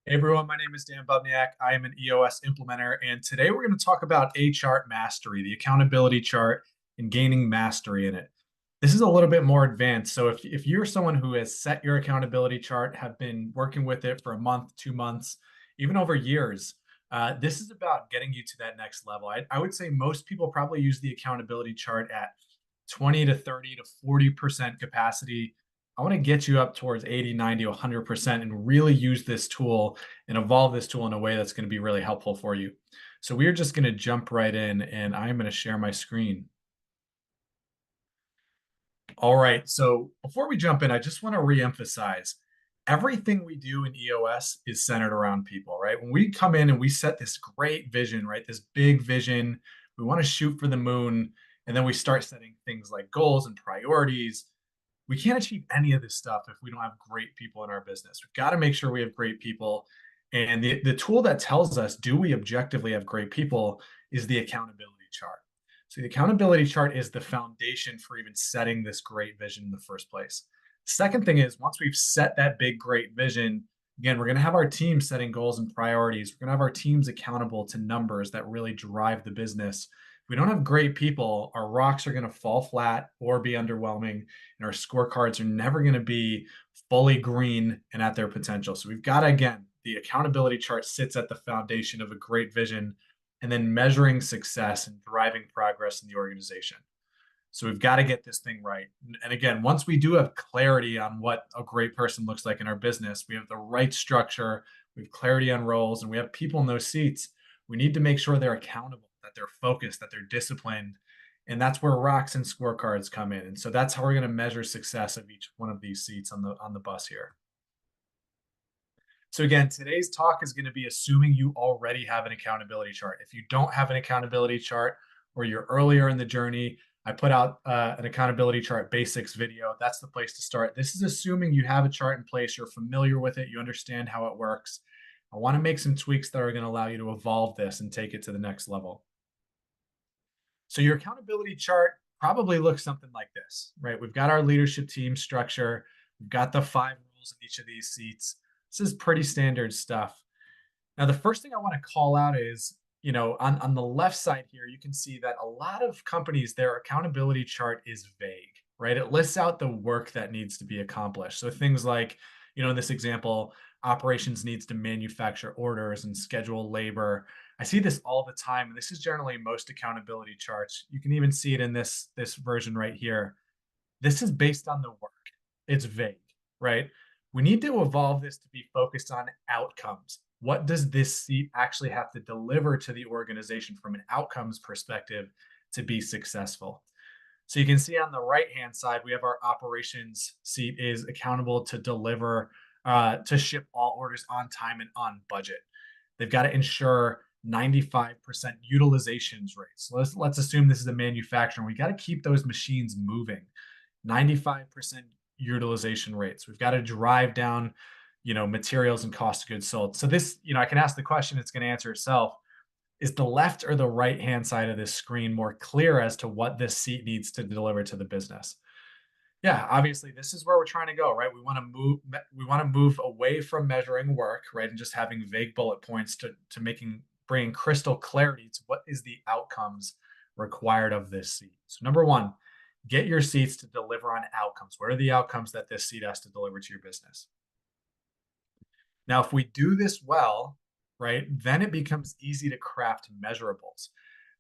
Hey everyone, my name is Dan Bubniak. I am an EOS implementer, and today we're going to talk about Achart mastery, the accountability chart, and gaining mastery in it. This is a little bit more advanced. So if you're someone who has set your accountability chart, have been working with it for a month, 2 months, even over years, this is about getting you to that next level. I would say most people probably use the accountability chart at 20 to 30 to 40% capacity. I want to get you up towards 80, 90, 100% and really use this tool and evolve this tool in a way that's going to be really helpful for you. So we're just going to jump right in and I'm going to share my screen. All right. So before we jump in, I just want to reemphasize everything we do in EOS is centered around people, right? When we come in and we set this great vision, right? This big vision, we want to shoot for the moon. And then we start setting things like goals and priorities. We can't achieve any of this stuff if we don't have great people in our business. We've got to make sure we have great people. And the tool that tells us, do we objectively have great people, is the accountability chart. So the accountability chart is the foundation for even setting this great vision in the first place. Second thing is, once we've set that big, great vision, again, we're going to have our team setting goals and priorities. We're going to have our teams accountable to numbers that really drive the business. If we don't have great people, our rocks are going to fall flat or be underwhelming, and our scorecards are never going to be fully green and at their potential. So we've got to, again, the accountability chart sits at the foundation of a great vision and then measuring success and driving progress in the organization. So we've got to get this thing right. And again, once we do have clarity on what a great person looks like in our business, we have the right structure, we have clarity on roles, and we have people in those seats. We need to make sure they're accountable, that they're focused, that they're disciplined. And that's where rocks and scorecards come in. And so that's how we're going to measure success of each one of these seats on the bus here. So again, today's talk is going to be assuming you already have an accountability chart. If you don't have an accountability chart or you're earlier in the journey, I put out an accountability chart basics video. That's the place to start. This is assuming you have a chart in place, you're familiar with it, you understand how it works. I want to make some tweaks that are going to allow you to evolve this and take it to the next level. So your accountability chart probably looks something like this, right? We've got our leadership team structure. We've got the 5 roles in each of these seats. This is pretty standard stuff. Now, the first thing I want to call out is, on the left side here, you can see that a lot of companies, their accountability chart is vague, right? It lists out the work that needs to be accomplished. So things like, in this example, operations needs to manufacture orders and schedule labor. I see this all the time. And this is generally most accountability charts. You can even see it in this version right here. This is based on the work. It's vague, right? We need to evolve this to be focused on outcomes. What does this seat actually have to deliver to the organization from an outcomes perspective to be successful? So you can see on the right-hand side, we have our operations seat is accountable to deliver, to ship all orders on time and on budget. They've got to ensure 95% utilizations rates. So let's assume this is a manufacturer. We got to keep those machines moving. 95% utilization rates. We've got to drive down, materials and cost of goods sold. So this, I can ask the question, it's going to answer itself. Is the left or the right hand side of this screen more clear as to what this seat needs to deliver to the business? Yeah, obviously this is where we're trying to go, right? We want to move away from measuring work, right? And just having vague bullet points to bringing crystal clarity to what is the outcomes required of this seat. So number one, get your seats to deliver on outcomes. What are the outcomes that this seat has to deliver to your business? Now, if we do this well, right, then it becomes easy to craft measurables.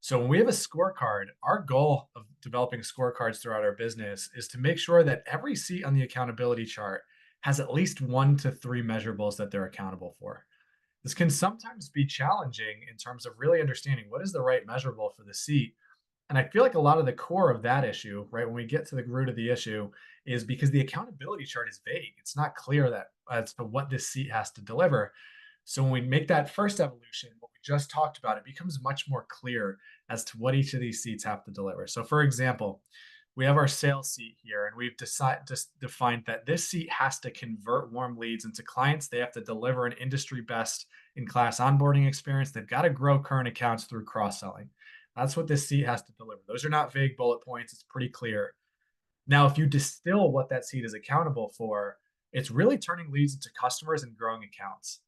So when we have a scorecard, our goal of developing scorecards throughout our business is to make sure that every seat on the accountability chart has at least 1 to 3 measurables that they're accountable for. This can sometimes be challenging in terms of really understanding what is the right measurable for the seat. And I feel like a lot of the core of that issue, right, when we get to the root of the issue, is because the accountability chart is vague. It's not clear that as to what this seat has to deliver. So when we make that first evolution, what we just talked about, it becomes much more clear as to what each of these seats have to deliver. So for example, we have our sales seat here, and we've defined that this seat has to convert warm leads into clients. They have to deliver an industry best in class onboarding experience. They've got to grow current accounts through cross-selling. That's what this seat has to deliver. Those are not vague bullet points. It's pretty clear. Now, if you distill what that seat is accountable for, it's really turning leads into customers and growing accounts.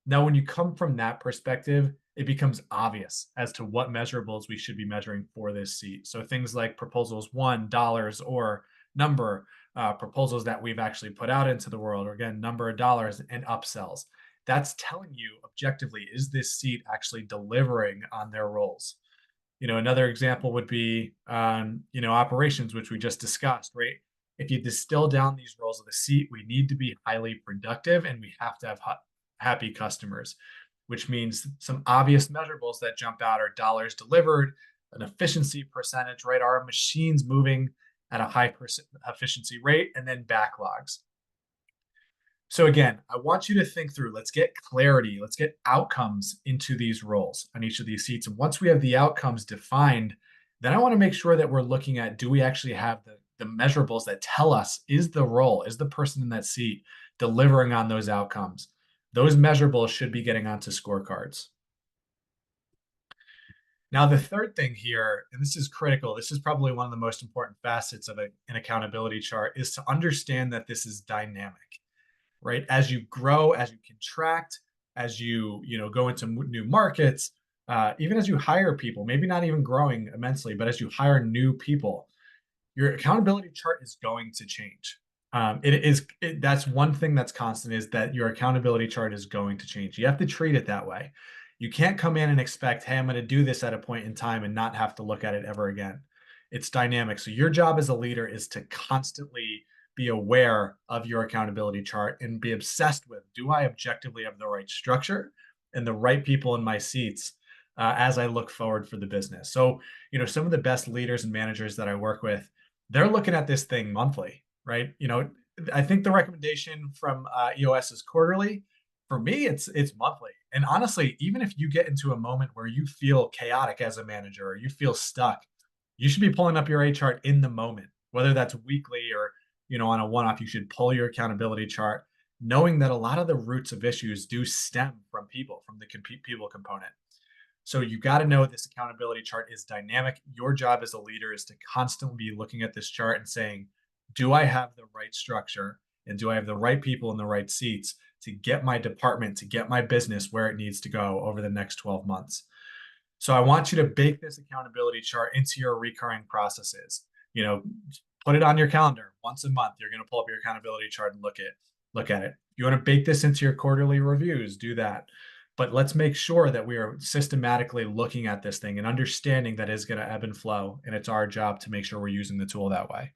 Now, when you come from that perspective, it becomes obvious as to what measurables we should be measuring for this seat. So things like proposals won, dollars, or number, proposals that we've actually put out into the world, or again, number of dollars and upsells. That's telling you objectively, is this seat actually delivering on their roles? Another example would be, operations, which we just discussed, right? If you distill down these roles of the seat, we need to be highly productive and we have to have happy customers, which means some obvious measurables that jump out are dollars delivered, an efficiency percentage, right? Are machines moving at a high efficiency rate, and then backlogs. So again, I want you to think through, let's get clarity, let's get outcomes into these roles on each of these seats. And once we have the outcomes defined, then I want to make sure that we're looking at, do we actually have the measurables that tell us, is the role, is the person in that seat delivering on those outcomes? Those measurables should be getting onto scorecards. Now, the third thing here, and this is critical, this is probably one of the most important facets of an accountability chart, is to understand that this is dynamic. Right? As you grow, as you contract, as you go into new markets, even as you hire people, maybe not even growing immensely, but as you hire new people, your accountability chart is going to change. That's one thing that's constant, is that your accountability chart is going to change. You have to treat it that way. You can't come in and expect, hey, I'm going to do this at a point in time and not have to look at it ever again. It's dynamic. So your job as a leader is to constantly be aware of your accountability chart and be obsessed with, do I objectively have the right structure and the right people in my seats as I look forward for the business? So, some of the best leaders and managers that I work with, they're looking at this thing monthly, right? I think the recommendation from EOS is quarterly. For me, it's monthly. And honestly, even if you get into a moment where you feel chaotic as a manager or you feel stuck, you should be pulling up your A chart in the moment, whether that's weekly or on a one-off. You should pull your accountability chart, knowing that a lot of the roots of issues do stem from people, from the people component. So you got to know this accountability chart is dynamic. Your job as a leader is to constantly be looking at this chart and saying, do I have the right structure and do I have the right people in the right seats to get my department, to get my business where it needs to go over the next 12 months? So I want you to bake this accountability chart into your recurring processes. Put it on your calendar once a month. You're going to pull up your accountability chart and look at it. You want to bake this into your quarterly reviews, do that. But let's make sure that we are systematically looking at this thing and understanding that is going to ebb and flow. And it's our job to make sure we're using the tool that way.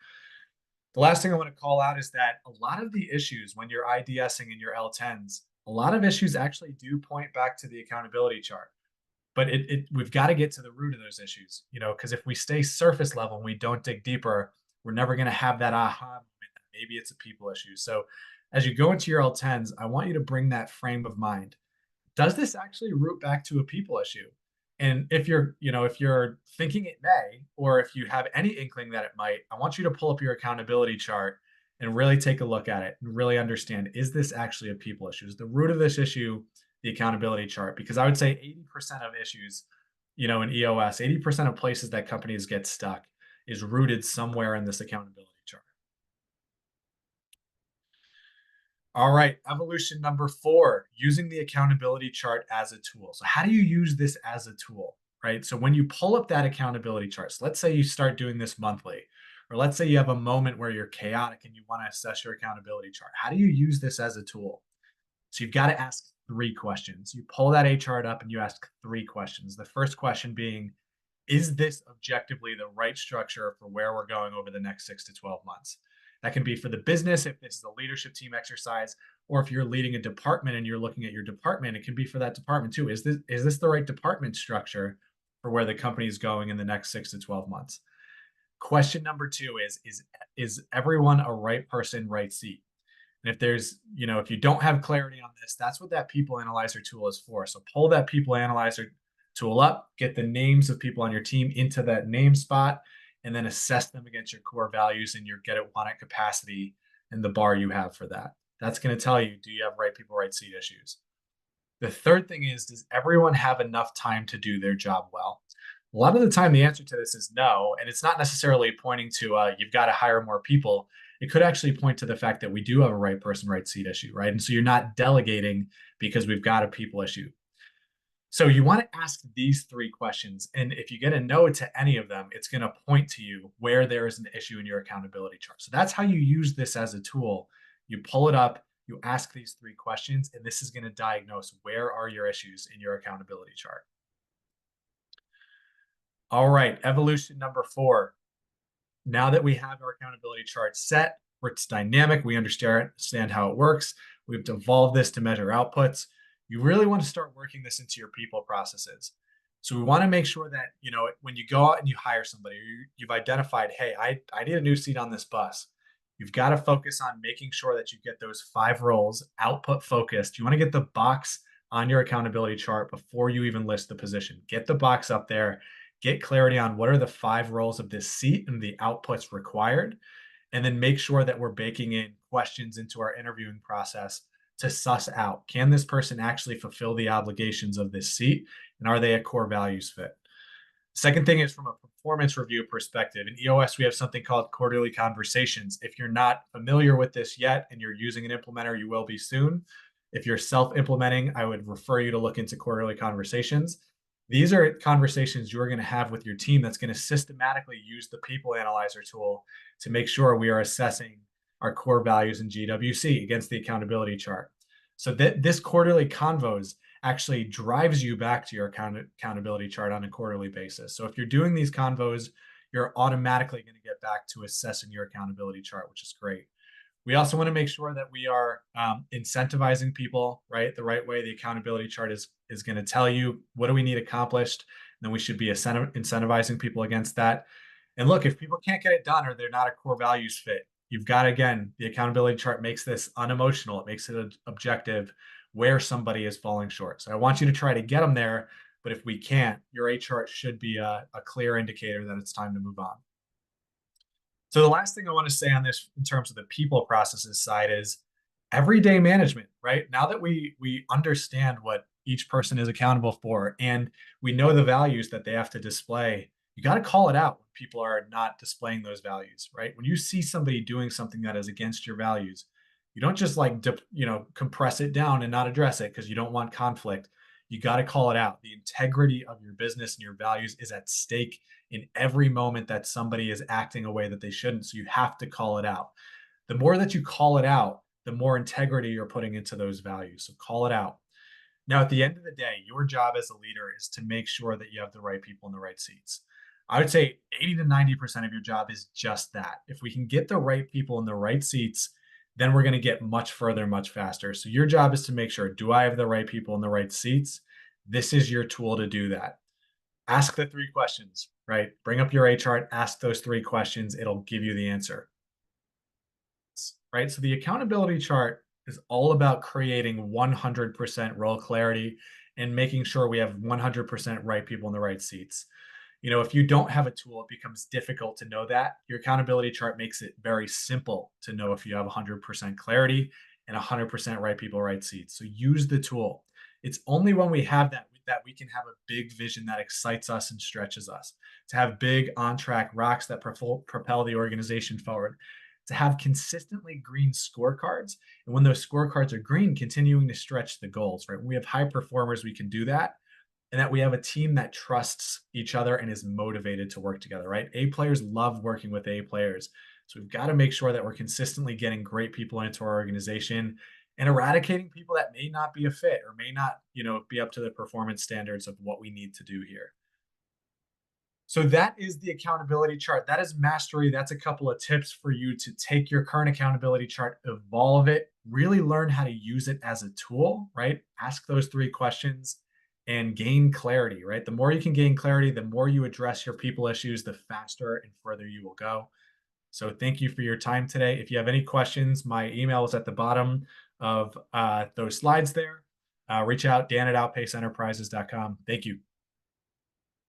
The last thing I want to call out is that a lot of the issues when you're IDSing in your L10s, a lot of issues actually do point back to the accountability chart. But we've got to get to the root of those issues, because if we stay surface level and we don't dig deeper, we're never going to have that aha moment that maybe it's a people issue. So as you go into your L10s, I want you to bring that frame of mind. Does this actually root back to a people issue? And if you're thinking it may, or if you have any inkling that it might, I want you to pull up your accountability chart and really take a look at it and really understand, is this actually a people issue? Is the root of this issue the accountability chart? Because I would say 80% of issues, in EOS, 80% of places that companies get stuck is rooted somewhere in this accountability chart. All right, evolution number 4, using the accountability chart as a tool. So how do you use this as a tool, right? So when you pull up that accountability chart, so let's say you start doing this monthly, or let's say you have a moment where you're chaotic and you want to assess your accountability chart. How do you use this as a tool? So you've got to ask 3 questions. You pull that A chart up and you ask 3 questions. The first question being, is this objectively the right structure for where we're going over the next 6 to 12 months? That can be for the business if this is a leadership team exercise, or if you're leading a department and you're looking at your department, it can be for that department too. Is this the right department structure for where the company is going in the next 6 to 12 months? Question number 2 is everyone a right person, right seat? And if you don't have clarity on this, that's what that people analyzer tool is for. So pull that people analyzer tool up, get the names of people on your team into that name spot, and then assess them against your core values and your get it, want it capacity and the bar you have for that. That's going to tell you, do you have right people, right seat issues? The third thing is, does everyone have enough time to do their job well? A lot of the time, the answer to this is no. And it's not necessarily pointing to you've got to hire more people. it could actually point to the fact that we do have a right person, right seat issue, right? And so you're not delegating because we've got a people issue. So you want to ask these three questions. And if you get a no to any of them, it's going to point to you where there is an issue in your accountability chart. So that's how you use this as a tool. You pull it up, you ask these three questions, and this is going to diagnose where are your issues in your accountability chart. All right, evolution number 4. Now that we have our accountability chart set, it's dynamic, we understand how it works, we've evolved this to measure outputs. You really want to start working this into your people processes. So we want to make sure that, when you go out and you hire somebody, you've identified, hey, I need a new seat on this bus. You've got to focus on making sure that you get those 5 roles output focused. You want to get the box on your accountability chart before you even list the position. Get the box up there, get clarity on what are the 5 roles of this seat and the outputs required, and then make sure that we're baking in questions into our interviewing process to suss out, can this person actually fulfill the obligations of this seat, and are they a core values fit? Second thing is from a performance review perspective. In EOS, we have something called quarterly conversations. If you're not familiar with this yet and you're using an implementer, you will be soon. If you're self-implementing, I would refer you to look into quarterly conversations. These are conversations you're going to have with your team that's going to systematically use the People Analyzer tool to make sure we are assessing our core values in GWC against the accountability chart. So this quarterly convos actually drives you back to your accountability chart on a quarterly basis. So if you're doing these convos, you're automatically going to get back to assessing your accountability chart, which is great. We also want to make sure that we are incentivizing people, right, the right way. The accountability chart is going to tell you what do we need accomplished, and then we should be incentivizing people against that. And look, if people can't get it done or they're not a core values fit, you've got, again, the accountability chart makes this unemotional. It makes it objective where somebody is falling short. So I want you to try to get them there, but if we can't, your chart should be a clear indicator that it's time to move on. So the last thing I want to say on this in terms of the people processes side is everyday management, right? Now that we understand what each person is accountable for and we know the values that they have to display, you got to call it out when people are not displaying those values, right? When you see somebody doing something that is against your values, you don't just compress it down and not address it because you don't want conflict. You got to call it out. The integrity of your business and your values is at stake in every moment that somebody is acting a way that they shouldn't. So you have to call it out. The more that you call it out, the more integrity you're putting into those values. So call it out. Now, at the end of the day, your job as a leader is to make sure that you have the right people in the right seats. I would say 80 to 90% of your job is just that. If we can get the right people in the right seats, then we're going to get much further, much faster. So your job is to make sure, do I have the right people in the right seats? This is your tool to do that. Ask the 3 questions, right? Bring up your chart, ask those 3 questions. It'll give you the answer, right? So the accountability chart is all about creating 100% role clarity and making sure we have 100% right people in the right seats. If you don't have a tool, it becomes difficult to know that. Your accountability chart makes it very simple to know if you have 100% clarity and 100% right people, right seats. So use the tool. It's only when we have that we can have a big vision that excites us and stretches us, to have big on-track rocks that propel the organization forward, to have consistently green scorecards. And when those scorecards are green, continuing to stretch the goals, right? When we have high performers, we can do that. And that we have a team that trusts each other and is motivated to work together, right? A players love working with A players. So we've got to make sure that we're consistently getting great people into our organization and eradicating people that may not be a fit or may not, be up to the performance standards of what we need to do here. So that is the accountability chart. That is mastery. That's a couple of tips for you to take your current accountability chart, evolve it, really learn how to use it as a tool, right? Ask those 3 questions and gain clarity, right? The more you can gain clarity, the more you address your people issues, the faster and further you will go. So thank you for your time today. If you have any questions, my email is at the bottom of those slides there. Reach out, Dan@outpaceenterprises.com. Thank you.